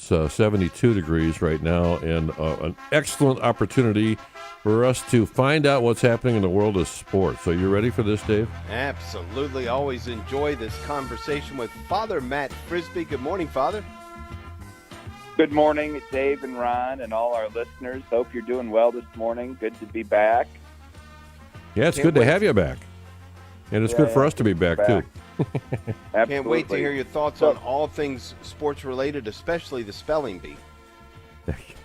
72 degrees right now, and an excellent opportunity for us to find out what's happening in the world of sports. So you ready for this, Dave? Absolutely. Always enjoy this conversation with Father Matt Frisbee. Good morning, Father. Good morning, Dave and Ron and all our listeners. Hope you're doing well this morning. Good to be back. Yeah, it's good to have you back. And it's good for us to be back, too. Can't wait to hear your thoughts on all things sports-related, especially the spelling bee.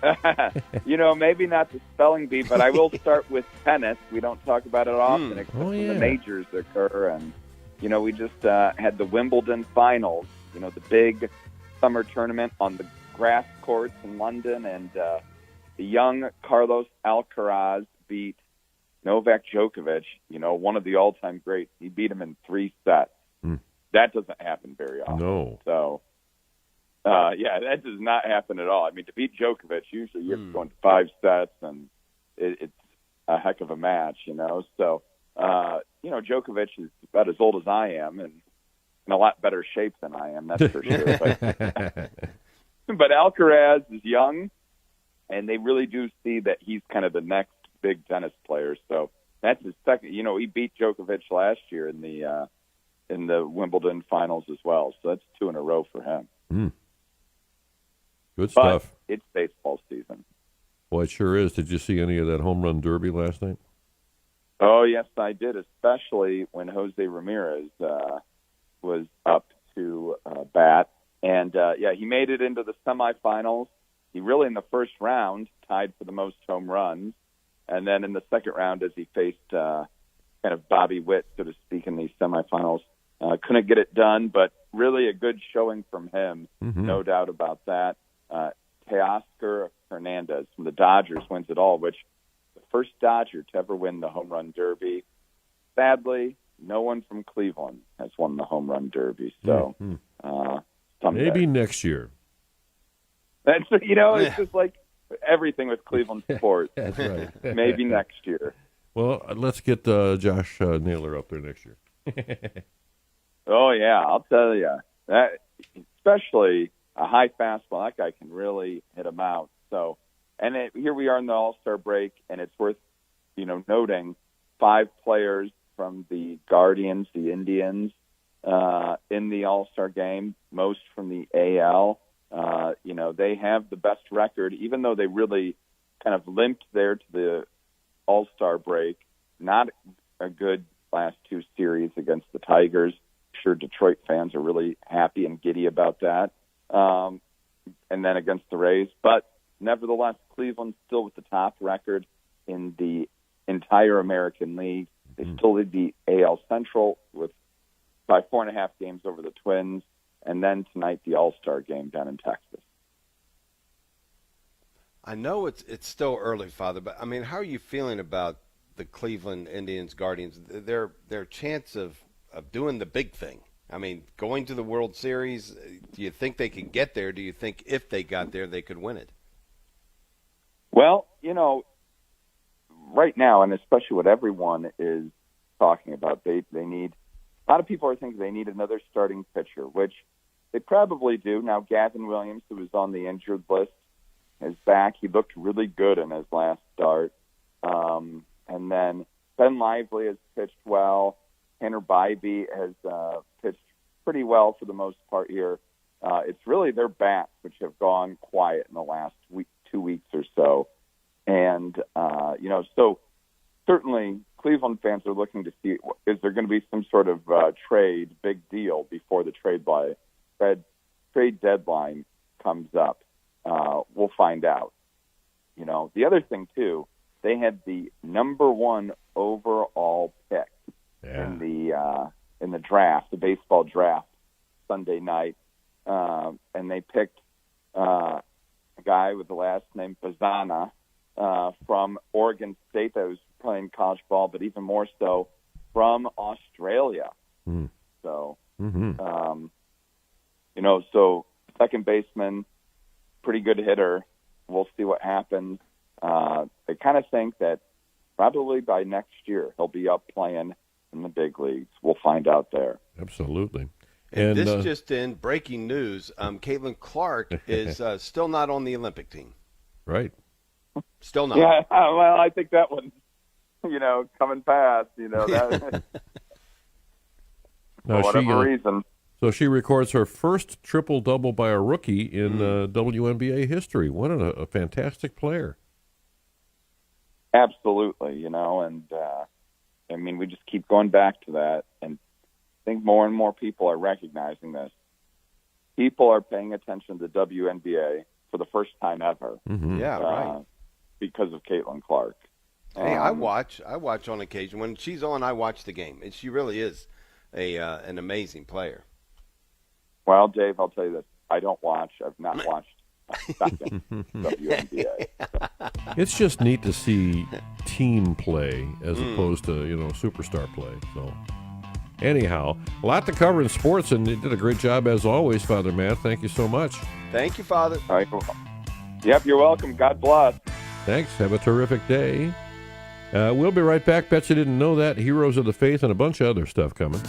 Maybe not the spelling bee, but I will start with tennis. We don't talk about it often, except when the majors occur. And, we just had the Wimbledon finals, the big summer tournament on the grass courts in London. And the young Carlos Alcaraz beat Novak Djokovic, one of the all-time greats. He beat him in 3 sets. That doesn't happen very often. No. So, that does not happen at all. I mean, to beat Djokovic, usually you're going to 5 sets, and it's a heck of a match, So, Djokovic is about as old as I am and in a lot better shape than I am, that's for sure. But Alcaraz is young, and they really do see that he's kind of the next big tennis player. So that's his second. He beat Djokovic last year in the Wimbledon finals as well. So that's 2 in a row for him. Good stuff. But it's baseball season. Well, it sure is. Did you see any of that home run derby last night? Oh, yes, I did, especially when Jose Ramirez was up to bat. And, he made it into the semifinals. He really, in the first round, tied for the most home runs. And then in the second round, as he faced kind of Bobby Witt, so to speak, in these semifinals, couldn't get it done, but really a good showing from him, no doubt about that. Teoscar Hernandez from the Dodgers wins it all, which the first Dodger to ever win the home run derby. Sadly, no one from Cleveland has won the home run derby. So someday. Maybe next year. That's it's just like everything with Cleveland sports. That's right. Maybe next year. Well, let's get Josh Naylor up there next year. Oh, yeah, I'll tell you. That, especially a high fastball, that guy can really hit him out. So, here we are in the All-Star break, and it's worth, noting 5 players from the Guardians, the Indians, in the All-Star game, most from the AL. They have the best record, even though they really kind of limped there to the All-Star break. Not a good last 2 series against the Tigers. I'm sure Detroit fans are really happy and giddy about that. And then against the Rays. But nevertheless, Cleveland's still with the top record in the entire American League. They still lead the AL Central by 4.5 games over the Twins. And then tonight, the All-Star game down in Texas. I know it's still early, Father, but, how are you feeling about the Cleveland Indians, Guardians, their chance of doing the big thing? Going to the World Series, do you think they could get there? Do you think if they got there, they could win it? Well, right now, and especially what everyone is talking about, they need – a lot of people are thinking they need another starting pitcher, which they probably do. Now, Gavin Williams, who was on the injured list, is back. He looked really good in his last start. And then Ben Lively has pitched well. Tanner Bybee has pitched pretty well for the most part here. It's really their bats which have gone quiet in the last 2 weeks or so. And, so certainly Cleveland fans are looking to see, is there going to be some sort of trade, big deal, before the trade deadline comes up? We'll find out. The other thing, too, they had the number 1 overall pick in the draft, the baseball draft, Sunday night, and they picked a guy with the last name Bazana from Oregon State that was playing college ball, but even more so from Australia. So, so second baseman, pretty good hitter. We'll see what happens. I kind of think that probably by next year he'll be up playing in the big leagues. We'll find out there. Absolutely. And this just in, breaking news, Caitlin Clark is still not on the Olympic team. Right. Still not. Yeah, well, I think that one's, coming past, that, Now, for whatever reason. So she records her first triple-double by a rookie in WNBA history. What a fantastic player. Absolutely, and we just keep going back to that, and I think more and more people are recognizing this. People are paying attention to the WNBA for the first time ever. Mm-hmm. Yeah, right. Because of Caitlin Clark. Hey, I watch on occasion. When she's on, I watch the game. And she really is an amazing player. Well, Dave, I'll tell you this. I don't watch. I've not watched a second WNBA. It's just neat to see team play as opposed to, superstar play. So, anyhow, a lot to cover in sports, and you did a great job as always, Father Matt. Thank you so much. Thank you, Father. All right. Yep, you're welcome. God bless. Thanks. Have a terrific day. We'll be right back. Bet you didn't know that. Heroes of the Faith and a bunch of other stuff coming.